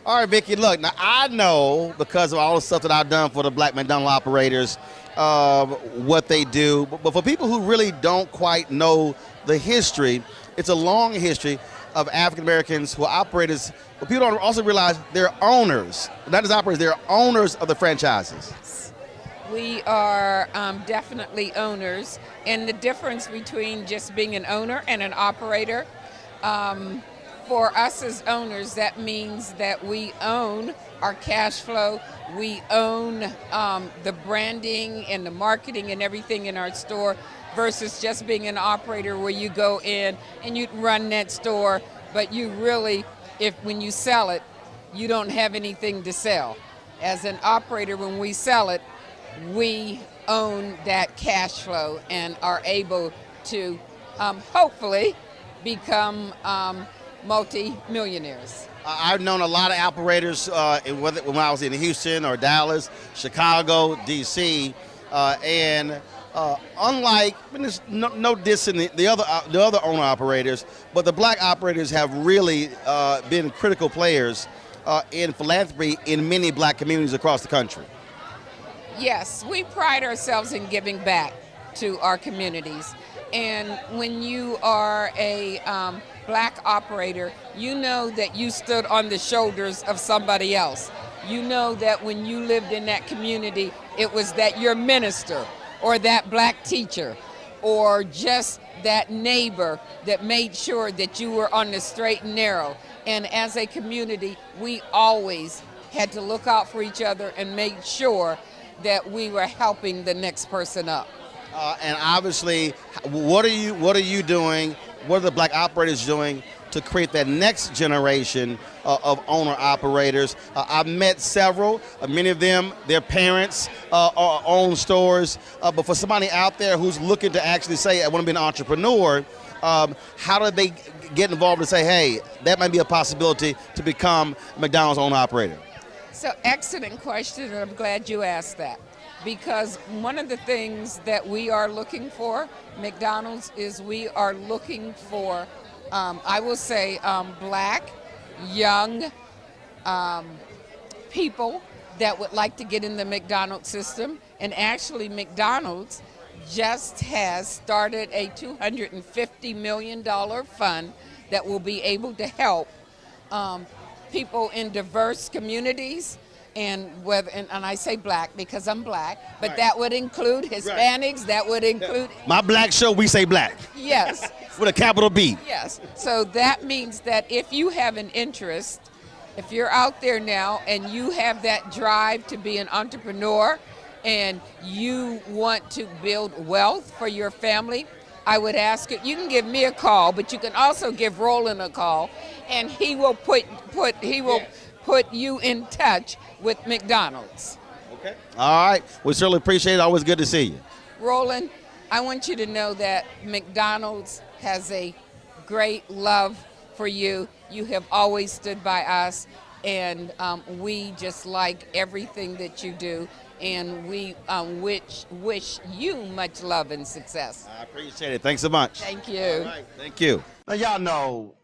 Speaker 2: All right, Vicki, look, now I know because of all the stuff that I've done for the black McDonald's operators, what they do. But for people who really don't quite know the history, it's a long history of African Americans who are operators. But people don't also realize they're owners. Not just operators, they're owners of the franchises.
Speaker 3: We are definitely owners. And the difference between just being an owner and an operator, for us as owners, that means that we own our cash flow, we own the branding and the marketing and everything in our store, versus just being an operator where you go in and you run that store, but you really, when you sell it, you don't have anything to sell. As an operator, when we sell it, we own that cash flow and are able to hopefully become multi-millionaires.
Speaker 2: I've known a lot of operators when I was in Houston or Dallas, Chicago, D.C., and unlike, there's no diss in the other owner operators, but the black operators have really been critical players in philanthropy in many black communities across the country.
Speaker 3: Yes, we pride ourselves in giving back to our communities. And when you are a black operator, you know that you stood on the shoulders of somebody else. You know that when you lived in that community, it was that your minister or that black teacher or just that neighbor that made sure that you were on the straight and narrow. And as a community, we always had to look out for each other and make sure that we were helping the next person up.
Speaker 2: And obviously, what are you doing? What are the black operators doing to create that next generation of owner operators? I've met several. Many of them, their parents own stores. But for somebody out there who's looking to actually say, I want to be an entrepreneur, how do they get involved and say, hey, that might be a possibility to become McDonald's owner operator?
Speaker 3: So excellent question, and I'm glad you asked that. Because one of the things that we are looking for, McDonald's, is we are looking for, I will say, black, young people that would like to get in the McDonald's system. And actually, McDonald's just has started a $250 million fund that will be able to help people in diverse communities. And I say black because I'm black, but right. That would include Hispanics, right. That would include...
Speaker 2: My black show, we say black.
Speaker 3: Yes.
Speaker 2: With a capital B.
Speaker 3: Yes. So that means that if you have an interest, if you're out there now and you have that drive to be an entrepreneur and you want to build wealth for your family, I would ask you can give me a call, but you can also give Roland a call, and he will put you in touch with McDonald's.
Speaker 2: Okay. All right. We certainly appreciate it. Always good to see you.
Speaker 3: Roland, I want you to know that McDonald's has a great love for you. You have always stood by us, and we just like everything that you do, and we wish you much love and success.
Speaker 2: I appreciate it. Thanks so much.
Speaker 3: Thank you.
Speaker 2: All right. Thank you. Now, y'all know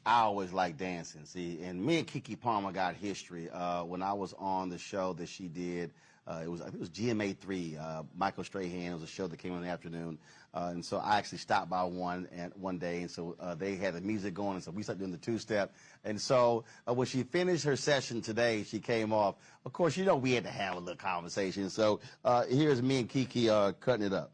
Speaker 2: I always like dancing, see, and me and Keke Palmer got history. When I was on the show that she did, I think it was GMA3, Michael Strahan. It was a show that came in the afternoon, and so I actually stopped by one day, and so they had the music going, and so we started doing the two-step. And so when she finished her session today, she came off. Of course, you know we had to have a little conversation. So here's me and Keke cutting it up.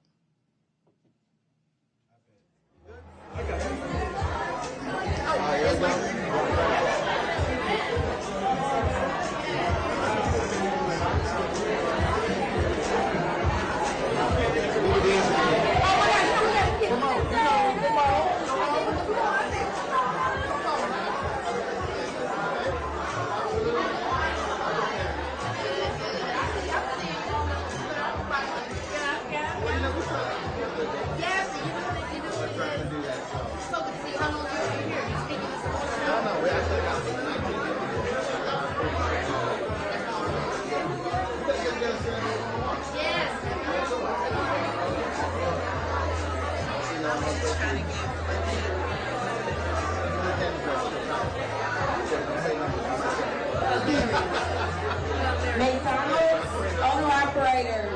Speaker 4: McDonald's owner-operators.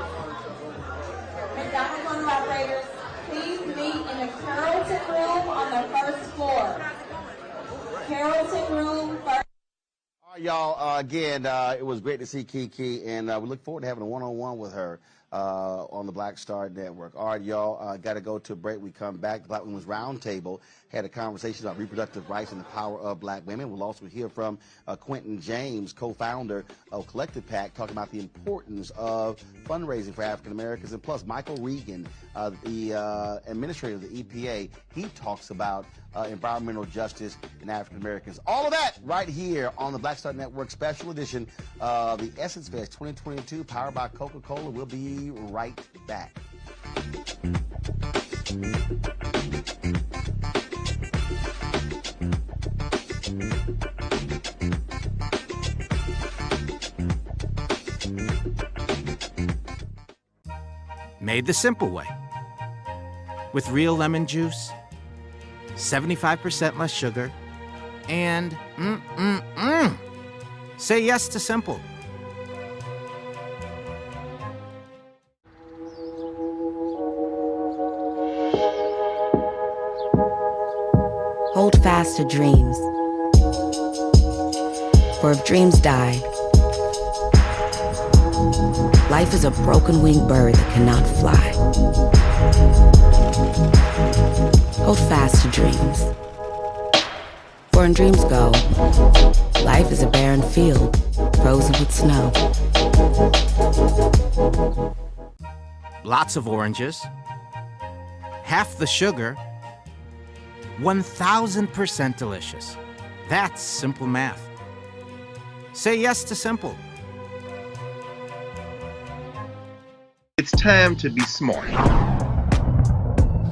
Speaker 4: McDonald's owner-operators, please meet in the Carrollton room on the first floor. Carrollton room first.
Speaker 2: All right, y'all, again, it was great to see Keke, and we look forward to having a one-on-one with her on the Black Star Network. All right, y'all, got to go to a break. We come back. The Black Women's Roundtable had a conversation about reproductive rights and the power of black women. We'll also hear from Quentin James, co-founder of Collective PAC, talking about the importance of fundraising for African Americans. And plus, Michael Regan, the administrator of the EPA, he talks about environmental justice in African Americans. All of that right here on the Black Star Network special edition of the Essence Fest 2022, powered by Coca-Cola. We'll be right back.
Speaker 1: Made the simple way. With real lemon juice, 75% less sugar, and say yes to simple.
Speaker 5: Hold fast to dreams. For if dreams die, life is a broken-winged bird that cannot fly. Hold fast to dreams. For when dreams go, life is a barren field, frozen with snow.
Speaker 1: Lots of oranges, half the sugar, 1,000% delicious. That's simple math. Say yes to simple.
Speaker 6: It's time to be smart.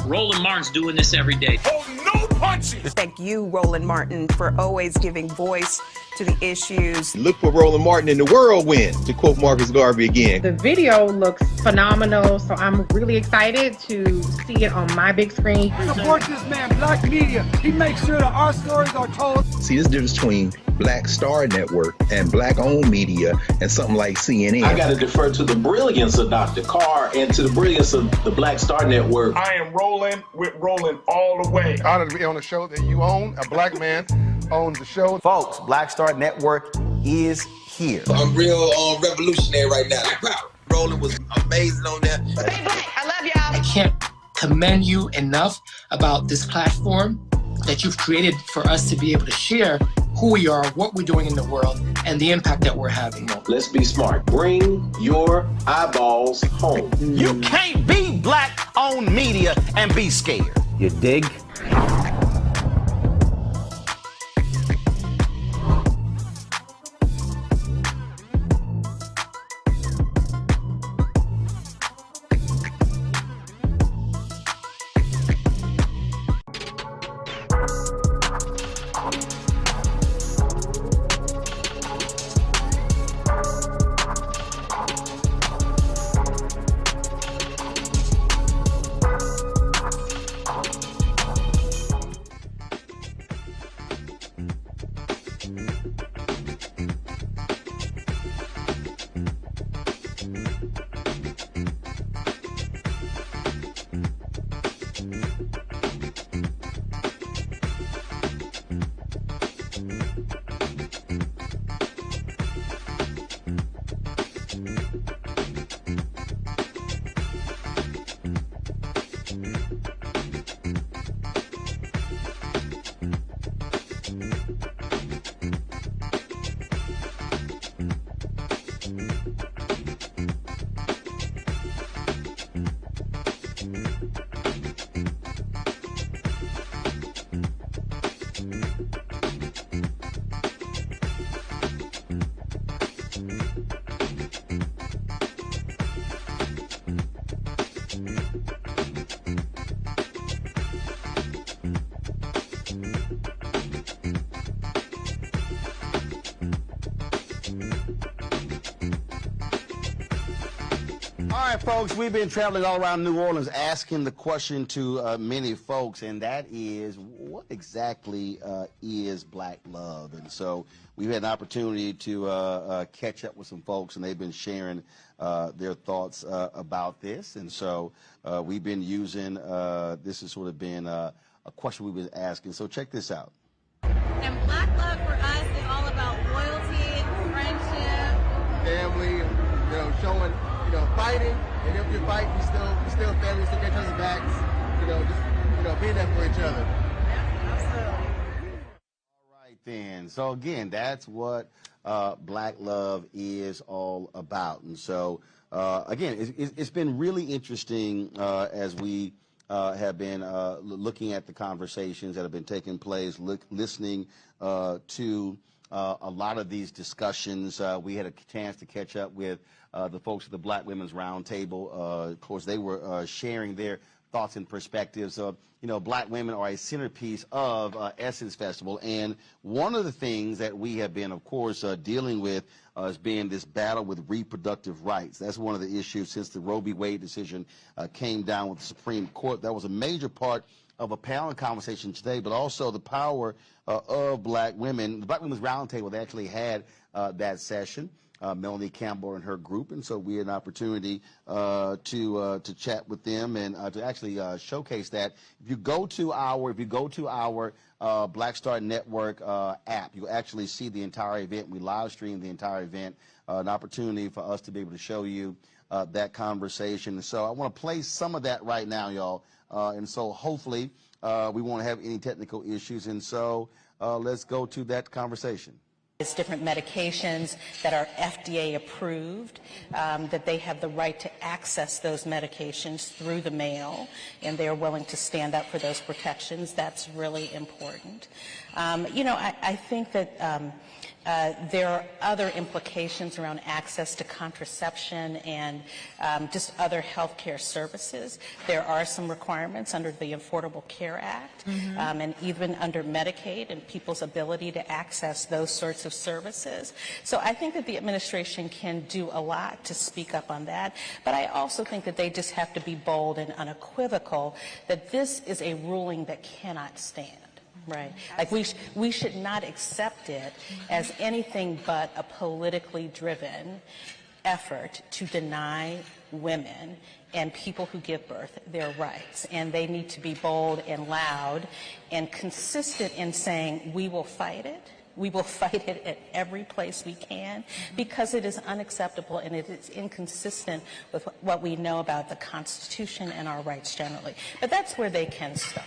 Speaker 19: Roland Martin's doing this every day.
Speaker 7: Oh, no punches!
Speaker 8: Thank you, Roland Martin, for always giving voice to the issues.
Speaker 6: Look for Roland Martin in the whirlwind, to quote Marcus Garvey again.
Speaker 9: The video looks phenomenal, so I'm really excited to see it on my big screen.
Speaker 10: Support this man, Black Media. He makes sure that our stories are told.
Speaker 13: See, this difference between Black Star Network and Black-owned media and something like CNN.
Speaker 11: I got to defer to the brilliance of Dr. Carr and to the brilliance of the Black Star Network.
Speaker 7: I am rolling with Roland all the way.
Speaker 12: Honored to be on a show that you own. A black man owns the show.
Speaker 2: Folks, Black Star Network is here.
Speaker 13: I'm real revolutionary right now. Roland was amazing on that.
Speaker 8: Stay black. I love y'all.
Speaker 14: I can't commend you enough about this platform that you've created for us to be able to share who we are, what we're doing in the world, and the impact that we're having.
Speaker 11: Let's be smart. Bring your eyeballs home.
Speaker 1: You can't be black-owned media and be scared.
Speaker 2: You dig? All right, folks, we've been traveling all around New Orleans asking the question to many folks, and that is, what exactly is black love? And so we've had an opportunity to catch up with some folks, and they've been sharing their thoughts about this. And so we've been using, this has sort of been a question we've been asking. So check this out.
Speaker 4: And black love for us is all about loyalty, friendship,
Speaker 21: family, showing, fighting, and if you're fighting, you still family, still get each other's backs, just, being there for each other.
Speaker 4: Yeah, absolutely.
Speaker 2: All right, then. So, again, that's what black love is all about. And so, again, it's been really interesting as we have been looking at the conversations that have been taking place, listening to a lot of these discussions. We had a chance to catch up with the folks at the Black Women's Roundtable. Of course, they were sharing their thoughts and perspectives. Black women are a centerpiece of Essence Festival, and one of the things that we have been, of course, dealing with has been this battle with reproductive rights. That's one of the issues since the Roe v. Wade decision came down with the Supreme Court. That was a major part of a panel conversation today, but also the power of black women. The Black Women's Roundtable, they actually had that session. Melanie Campbell and her group, and so we had an opportunity to chat with them and to actually showcase that. If you go to our Black Star Network app, you'll actually see the entire event. We live streamed the entire event, an opportunity for us to be able to show you that conversation. So I want to play some of that right now, y'all, and so hopefully we won't have any technical issues, and so let's go to that conversation.
Speaker 15: It's different medications that are FDA approved, that they have the right to access those medications through the mail, and they're willing to stand up for those protections. That's really important. I think that there are other implications around access to contraception and just other health care services. There are some requirements under the Affordable Care Act and even under Medicaid and people's ability to access those sorts of services. So I think that the administration can do a lot to speak up on that, but I also think that they just have to be bold and unequivocal that this is a ruling that cannot stand. Right. Like we should not accept it as anything but a politically driven effort to deny women and people who give birth their rights. And they need to be bold and loud and consistent in saying, we will fight it. We will fight it at every place we can because it is unacceptable and it is inconsistent with what we know about the Constitution and our rights generally. But that's where they can start.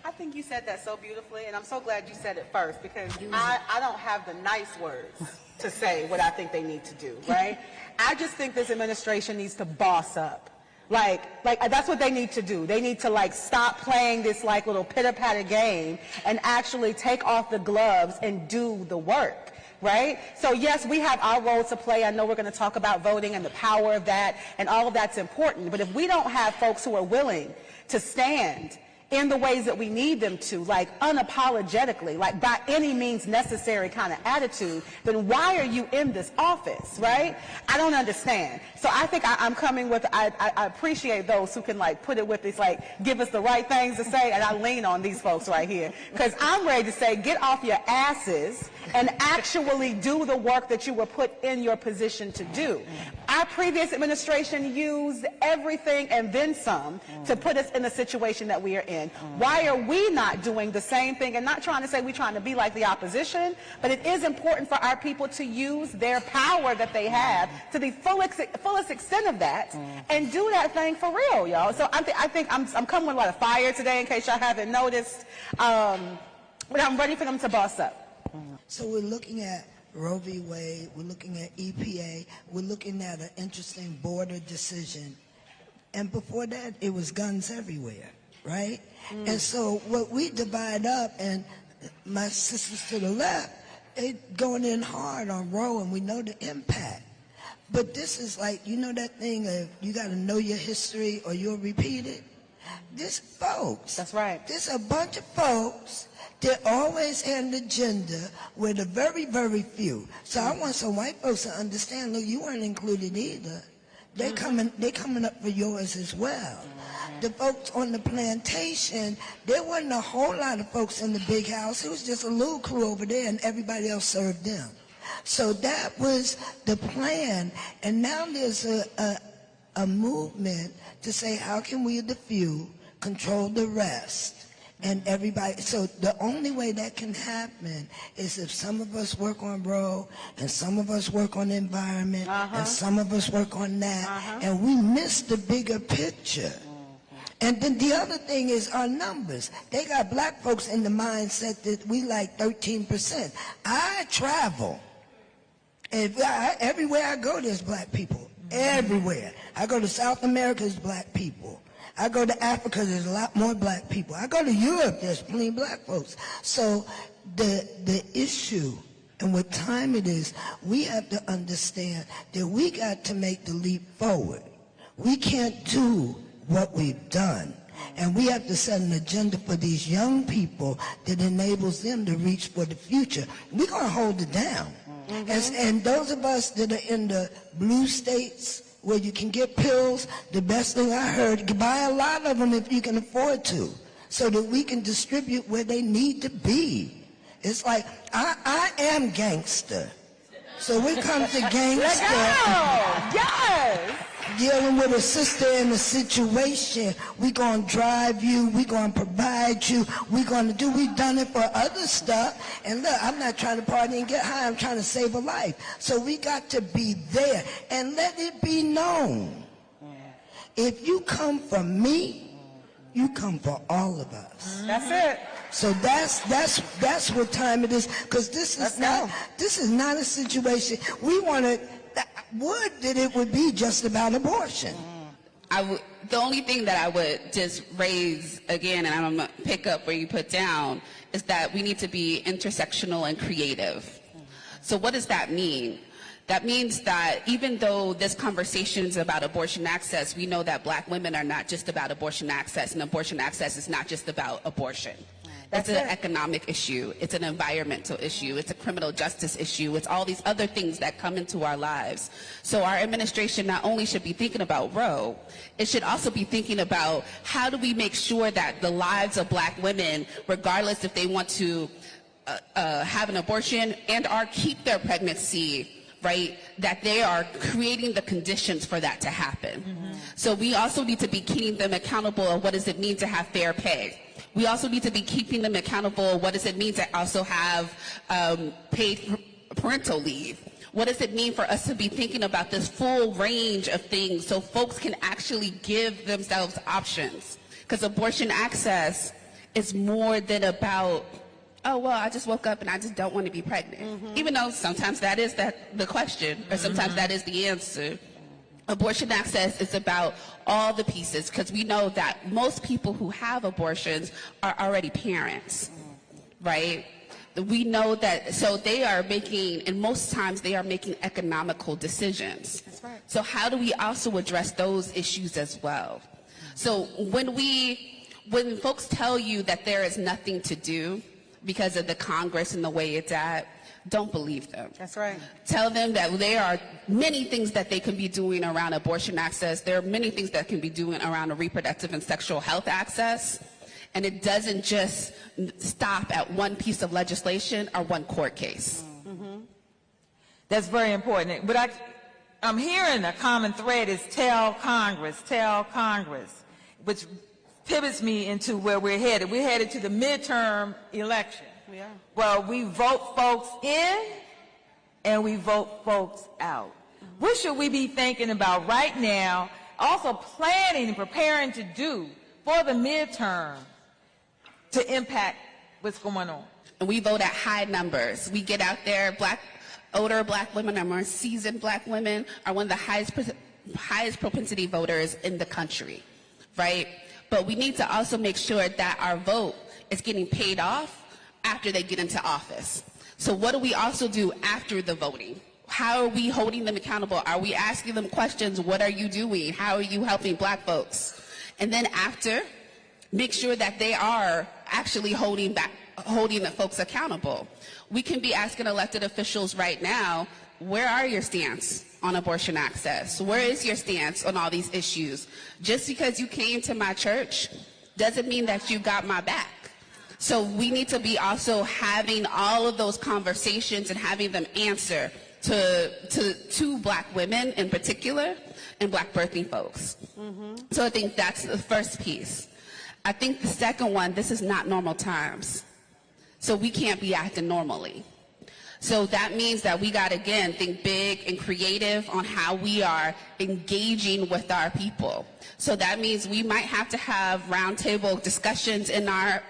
Speaker 16: I think you said that so beautifully, and I'm so glad you said it first, because I don't have the nice words to say what I think they need to do, right? I just think this administration needs to boss up. Like that's what they need to do. They need to like stop playing this like little pitter-patter game and actually take off the gloves and do the work. Right? So yes, we have our role to play. I know we're going to talk about voting and the power of that, and all of that's important. But if we don't have folks who are willing to stand in the ways that we need them to, like unapologetically, like by any means necessary kind of attitude, then why are you in this office, right? I don't understand. So I think I'm coming with, I appreciate those who can like put it with this, like give us the right things to say, and I lean on these folks right here. Because I'm ready to say, get off your asses and actually do the work that you were put in your position to do. Our previous administration used everything and then some to put us in the situation that we are in. Why are we not doing the same thing? And not trying to say we're trying to be like the opposition, but it is important for our people to use their power that they have to the fullest extent of that and do that thing for real, y'all. So I think I'm coming with a lot of fire today, in case y'all haven't noticed. But I'm ready for them to boss up.
Speaker 22: So we're looking at Roe v. Wade, we're looking at EPA, we're looking at an interesting border decision. And before that, it was guns everywhere, right? And so what we divide up, and my sisters to the left, they going in hard on Roe, and we know the impact. But this is like, you know that thing of you got to know your history or you'll repeat it? This folks. That's right. There's a bunch of folks that always had an agenda with a very, very few. So I want some white folks to understand, look, you weren't included either. They coming up for yours as well. The folks on the plantation, there wasn't a whole lot of folks in the big house. It was just a little crew over there, and everybody else served them. So that was the plan. And now there's a movement to say, how can we, the few, control the rest? And everybody, so the only way that can happen is if some of us work on Roe, and some of us work on the environment, and some of us work on that, and we miss the bigger picture. And then the other thing is our numbers. They got black folks in the mindset that we like 13%. I travel. Everywhere I go, there's black people. Everywhere. I go to South America, there's black people. I go to Africa, there's a lot more black people. I go to Europe, there's plenty of black folks. So the issue and what time it is, we have to understand that we got to make the leap forward. We can't do what we've done. And we have to set an agenda for these young people that enables them to reach for the future. We're going to hold it down. And those of us that are in the blue states, where you can get pills, the best thing I heard, you buy a lot of them if you can afford to, so that we can distribute where they need to be. It's like, I am gangster. So we come to gangster. Yes! Dealing with a sister in a situation, we gonna drive you, we gonna provide you, we've done it for other stuff. And look, I'm not trying to party and get high, I'm trying to save a life. So we got to be there and let it be known. If you come for me, you come for all of us. That's it. So that's what time it is, because this is not a situation we want to. That it would be just about abortion.
Speaker 23: The only thing that I would just raise again, and I'm going to pick up where you put down, is that we need to be intersectional and creative. So what does that mean? That means that even though this conversation is about abortion access, we know that black women are not just about abortion access, and abortion access is not just about abortion. It's an economic issue. It's an environmental issue. It's a criminal justice issue. It's all these other things that come into our lives. So our administration not only should be thinking about Roe, it should also be thinking about how do we make sure that the lives of black women, regardless if they want to have an abortion and or keep their pregnancy, right, that they are creating the conditions for that to happen. So we also need to be keeping them accountable of what does it mean to have fair pay. We also need to be keeping them accountable. What does it mean to also have paid parental leave? What does it mean for us to be thinking about this full range of things so folks can actually give themselves options? Because abortion access is more than about, oh, well, I just woke up and I just don't want to be pregnant. Even though sometimes that is the question, or sometimes that is the answer. Abortion access is about all the pieces, because we know that most people who have abortions are already parents, right? We know that, so they are making, and most times they are making economical decisions.
Speaker 16: That's right.
Speaker 23: So how do we also address those issues as well? So when folks tell you that there is nothing to do because of the Congress and the way it's at, don't believe them.
Speaker 16: That's right.
Speaker 23: Tell them that there are many things that they can be doing around abortion access. There are many things that can be doing around a reproductive and sexual health access. And it doesn't just stop at one piece of legislation or one court case.
Speaker 17: That's very important. But I'm hearing a common thread is tell Congress, which pivots me into where we're headed. We're headed to the midterm election.
Speaker 16: Yeah.
Speaker 17: Well, we vote folks in and we vote folks out. What should we be thinking about right now, also planning and preparing to do for the midterm to impact what's going on?
Speaker 23: And we vote at high numbers. We get out there, older black women, or more seasoned black women are one of the highest propensity voters in the country, right? But we need to also make sure that our vote is getting paid off after they get into office. So what do we also do after the voting? How are we holding them accountable? Are we asking them questions? What are you doing? How are you helping black folks? And then after, make sure that they are actually holding the folks accountable. We can be asking elected officials right now, where are your stance on abortion access? Where is your stance on all these issues? Just because you came to my church doesn't mean that you got my back. So we need to be also having all of those conversations and having them answer to black women in particular and black birthing folks. So I think that's the first piece. I think the second one, this is not normal times. So we can't be acting normally. So that means that we got to, again, think big and creative on how we are engaging with our people. So that means we might have to have roundtable discussions in our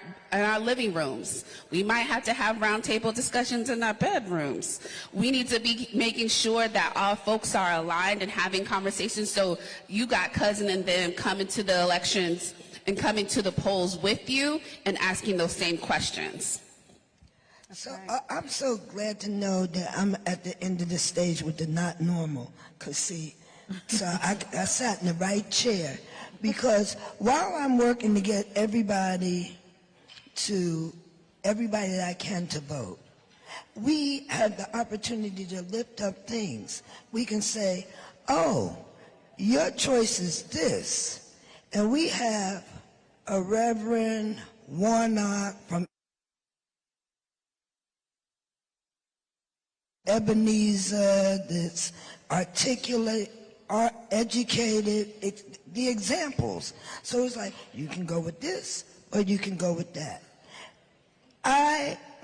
Speaker 23: living rooms. We might have to have roundtable discussions in our bedrooms. We need to be making sure that our folks are aligned and having conversations. So you got cousin and them coming to the elections and coming to the polls with you and asking those same questions.
Speaker 22: So I'm so glad to know that I'm at the end of the stage with the not normal. Because see, so I sat in the right chair. Because while I'm working to get everybody that I can to vote, we have the opportunity to lift up things. We can say, oh, your choice is this. And we have a Reverend Warnock from Ebenezer that's articulate, educated, the examples. So it's like, you can go with this or you can go with that. I